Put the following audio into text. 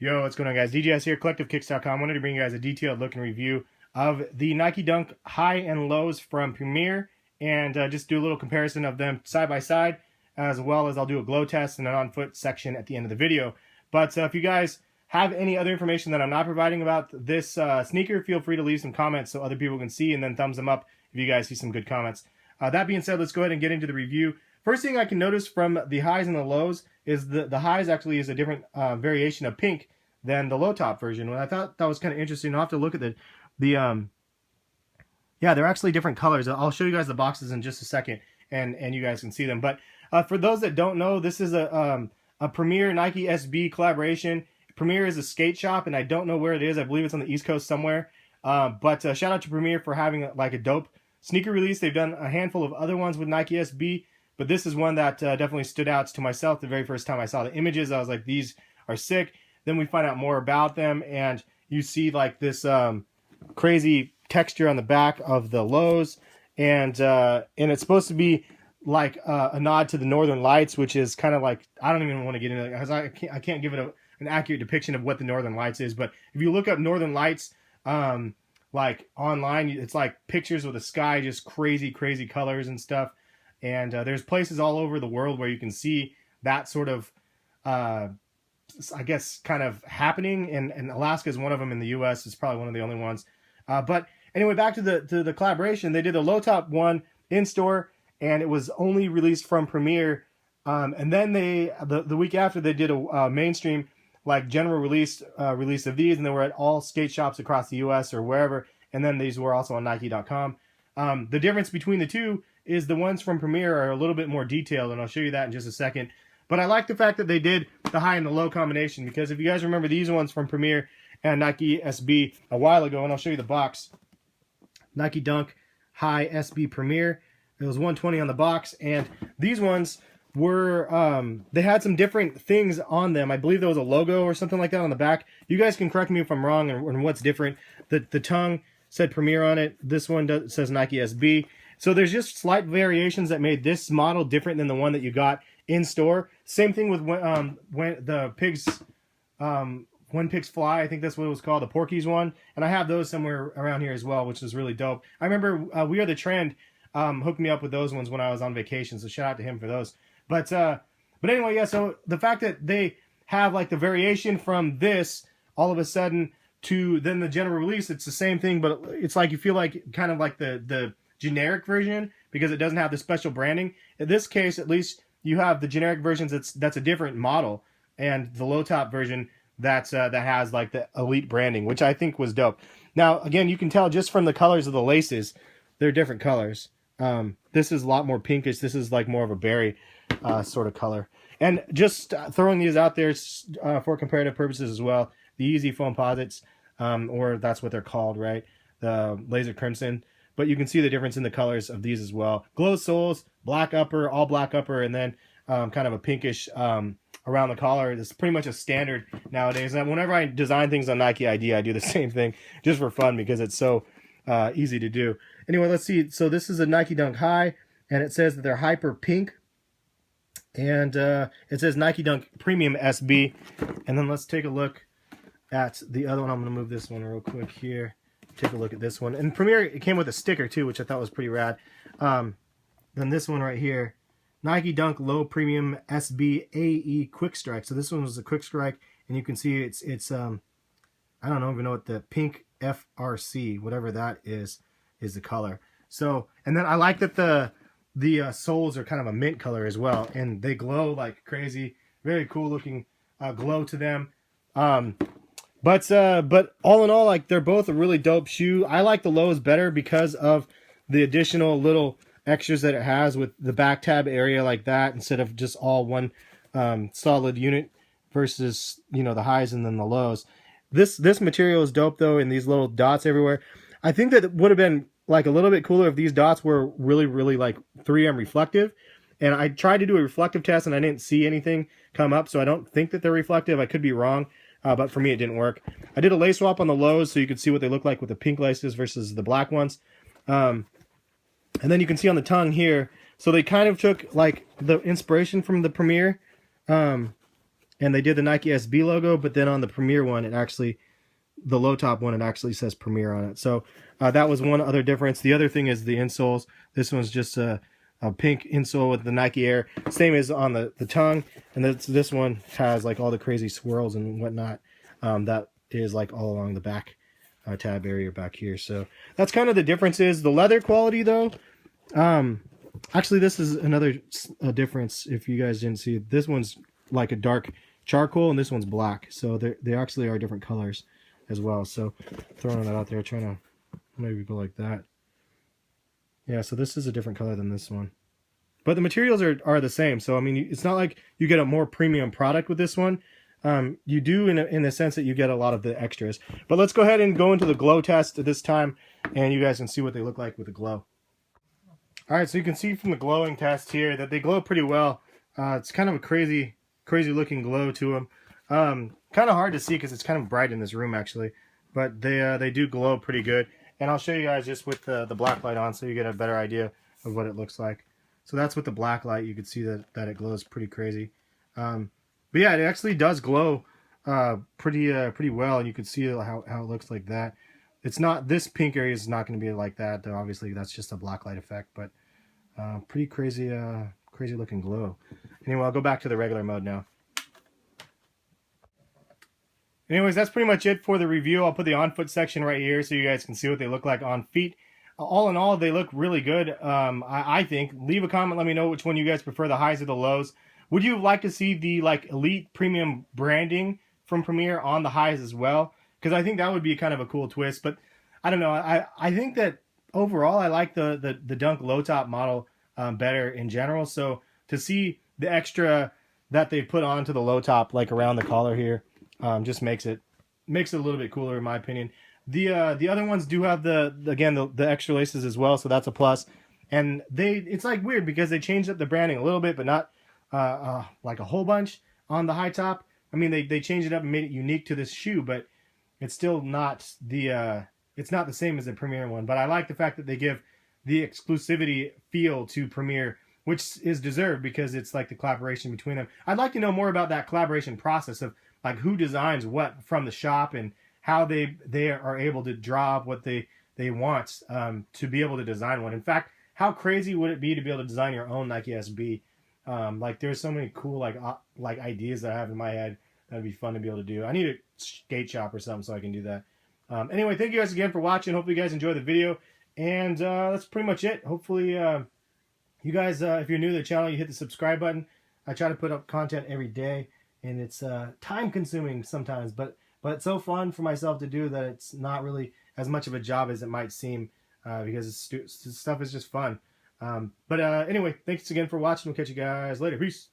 Yo, what's going on, guys? DJS here, CollectiveKicks.com. Wanted to bring you guys a detailed look and review of the Nike Dunk high and lows from Premier, and just do a little comparison of them side by side, as well as I'll do a glow test and an on-foot section at the end of the video. But if you guys have any other information that I'm not providing about this sneaker, feel free to leave some comments so other people can see, and then thumbs them up if you guys see some good comments. That being said, let's go ahead and get into the review. First thing I can notice from the highs and the lows is the highs actually is a different variation of pink than the low top version. And I thought that was kind of interesting. I'll have to look at yeah, they're actually different colors. I'll show you guys the boxes in just a second, and you guys can see them. But for those that don't know, this is a Premier Nike SB collaboration. Premier is a skate shop, and I don't know where it is. I believe it's on the East Coast somewhere. But shout out to Premier for having like a dope sneaker release. They've done a handful of other ones with Nike SB, but this is one that definitely stood out to myself the very first time I saw the images. I was like, these are sick. Then we find out more about them, and you see like this crazy texture on the back of the lows, and it's supposed to be like a nod to the Northern Lights, which is kind of like, I don't even want to get into it because I can't give it an accurate depiction of what the Northern Lights is. But if you look up Northern Lights like online, it's like pictures of the sky, just crazy colors and stuff. And there's places all over the world where you can see that sort of I guess kind of happening, and Alaska is one of them. In the U.S. It's probably one of the only ones. But anyway, back to the collaboration. They did a low top one in store, and it was only released from Premier. And then the week after, they did a mainstream like general release of these, and they were at all skate shops across the U.S. or wherever. And then these were also on Nike.com. The difference between the two is the ones from Premier are a little bit more detailed, and I'll show you that in just a second. But I like the fact that they did the high and the low combination, because if you guys remember these ones from Premier and Nike SB a while ago, and I'll show you the box, Nike Dunk High SB Premier, it was $120 on the box, and these ones were, they had some different things on them. I believe there was a logo or something like that on the back. You guys can correct me if I'm wrong and what's different. The tongue said Premier on it. This one says Nike SB. So there's just slight variations that made this model different than the one that you got in store. Same thing with when the pigs, when pigs fly, I think that's what it was called, the Porkies one, and I have those somewhere around here as well, which is really dope. I remember We Are the Trend hooked me up with those ones when I was on vacation, so shout out to him for those. But anyway, yeah. So the fact that they have like the variation from this all of a sudden to then the general release, it's the same thing, but it's like you feel like kind of like the generic version, because it doesn't have the special branding. In this case, at least, you have the generic versions that's a different model, and the low top version that has like the elite branding, which I think was dope. Now again, you can tell just from the colors of the laces, they're different colors. This is a lot more pinkish. This is like more of a berry sort of color. And just throwing these out there for comparative purposes as well, the Easy Foam Posits, or that's what they're called, right? The Laser Crimson. But you can see the difference in the colors of these as well. Glow soles, black upper, all black upper, and then kind of a pinkish around the collar. It's pretty much a standard nowadays. And whenever I design things on Nike ID, I do the same thing just for fun, because it's so easy to do. Anyway, let's see. So this is a Nike Dunk High, and it says that they're hyper pink. And it says Nike Dunk Premium SB. And then let's take a look at the other one. I'm going to move this one real quick here. Take a look at this one. And Premier, it came with a sticker too, which I thought was pretty rad. Then this one right here, Nike Dunk Low Premium SB AE Quick Strike. So this one was a quick strike, and you can see it's I don't even know what the pink FRC, whatever that is the color. So, and then I like that the soles are kind of a mint color as well, and they glow like crazy. Very cool looking glow to them. But all in all, like, they're both a really dope shoe. I like the lows better because of the additional little extras that it has with the back tab area like that, instead of just all one solid unit versus, you know, the highs and then the lows. This material is dope though, and these little dots everywhere. I think that it would have been like a little bit cooler if these dots were really like 3M reflective. And I tried to do a reflective test and I didn't see anything come up, so I don't think that they're reflective. I could be wrong. But for me, it didn't work. I did a lace swap on the lows so you could see what they look like with the pink laces versus the black ones. And then you can see on the tongue here, so they kind of took like the inspiration from the Premier and they did the Nike SB logo, but then on the Premier one, it actually, the low top one, it actually says Premier on it. So that was one other difference. The other thing is the insoles. This one's just a pink insole with the Nike Air, same as on the tongue, and this one has like all the crazy swirls and whatnot. That is like all along the back tab area back here. So that's kind of the differences. The leather quality though, actually this is another difference. If you guys didn't see, this one's like a dark charcoal and this one's black, so they actually are different colors as well. So throwing that out there, trying to maybe go like that. Yeah, so this is a different color than this one, but the materials are the same. So I mean, it's not like you get a more premium product with this one. You do in the sense that you get a lot of the extras. But let's go ahead and go into the glow test this time, and you guys can see what they look like with the glow. All right, so you can see from the glowing test here that they glow pretty well. It's kind of a crazy looking glow to them. Kind of hard to see because it's kind of bright in this room actually, but they do glow pretty good. And I'll show you guys just with the black light on so you get a better idea of what it looks like. So that's with the black light. You can see that it glows pretty crazy. But yeah, it actually does glow pretty well, and you can see how it looks like that. It's not, this pink area is not going to be like that though. Obviously that's just a black light effect, but pretty crazy looking glow. Anyway, I'll go back to the regular mode now. Anyways, that's pretty much it for the review. I'll put the on-foot section right here so you guys can see what they look like on feet. All in all, they look really good, I think. Leave a comment, let me know which one you guys prefer, the highs or the lows. Would you like to see the like elite premium branding from Premier on the highs as well? Because I think that would be kind of a cool twist. But I don't know. I think that overall I like the Dunk low top model better in general. So to see the extra that they put onto the low top, like around the collar here, just makes it a little bit cooler in my opinion. The other ones do have the extra laces as well, so that's a plus. And it's like weird because they changed up the branding a little bit, but not like a whole bunch on the high top. I mean, they changed it up and made it unique to this shoe, but it's still not it's not the same as the Premier one. But I like the fact that they give the exclusivity feel to Premier, which is deserved because it's like the collaboration between them. I'd like to know more about that collaboration process of like who designs what from the shop and how they are able to draw up what they want to be able to design one. In fact, how crazy would it be to be able to design your own Nike SB? Like there's so many cool like ideas that I have in my head that'd be fun to be able to do. I need a skate shop or something so I can do that. Anyway, thank you guys again for watching. Hopefully you guys enjoyed the video, and that's pretty much it. Hopefully you guys, if you're new to the channel, you hit the subscribe button. I try to put up content every day, and it's time consuming sometimes, but it's so fun for myself to do that it's not really as much of a job as it might seem, because this stuff is just fun. But anyway, thanks again for watching. We'll catch you guys later. Peace.